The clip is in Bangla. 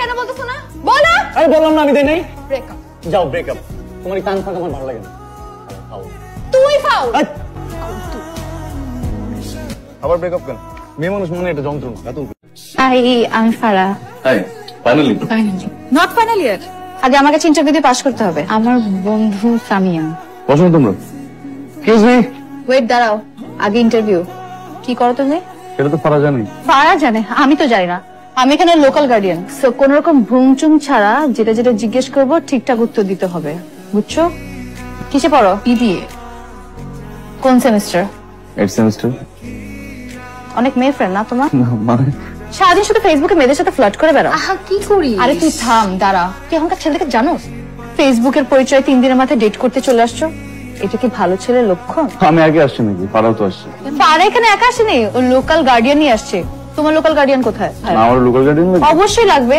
কেন বলতেছো না? বলো। আরে বললাম না আমি দেই নাই। ব্রেকআপ। যাও ব্রেকআপ। তোমার কান ফাঁক আমার ভালো লাগে না। তুই ফাউল। আবার ব্রেকআপ কেন? মেয়ে মানুষ মনে একটা যন্ত্রণা। হাই, আমি Fara. Hi, finally. Not final year. আগে আমার কাছে ইন্টারভিউ দিয়ে পাস করতে হবে। আমার বন্ধু সামিয়া। বসো তোমরা। Excuse me. ওয়েট, দাঁড়াও, আগে ইন্টারভিউ। কি করো তুমি? এটা তো পারা জানি। ফারা জানে, আমি তো জানি না। আমি এখানে লোকাল গার্ডিয়ান, সো কোন রকম ভুংচুং ছাড়া যেটা যেটা জিজ্ঞেস করবো ঠিকঠাক উত্তর দিতে হবে, বুঝছো? কিসে পড়ো? বিবিএ। কোন সেমিস্টার? 8 সেমিস্টার। অনেক মেয়ে ফ্রেন্ড না তোমার? মানে সারাদিন শুধু ফেসবুকে মেয়েদের সাথে ফ্লার্ট করে বেড়াও। আহা কি করি? আরে তুই থাম, দাঁড়া। তুই এখনকার ছেলেকে জানো? ফেসবুকের পরিচয় 3 দিনের মাথায় ডেট করতে চলে আসছো। এটা কি ভালো ছেলের লক্ষণ? আমি আগে আসছি নাকি? পারাও তো আসছে। পারে এখানে একা আসেনি, ও লোকাল গার্ডিয়ানই আসছে। তোমার লোকাল গার্ডিয়ান কোথায়? আমার লোকাল গার্ডিয়ান অবশ্যই লাগবে।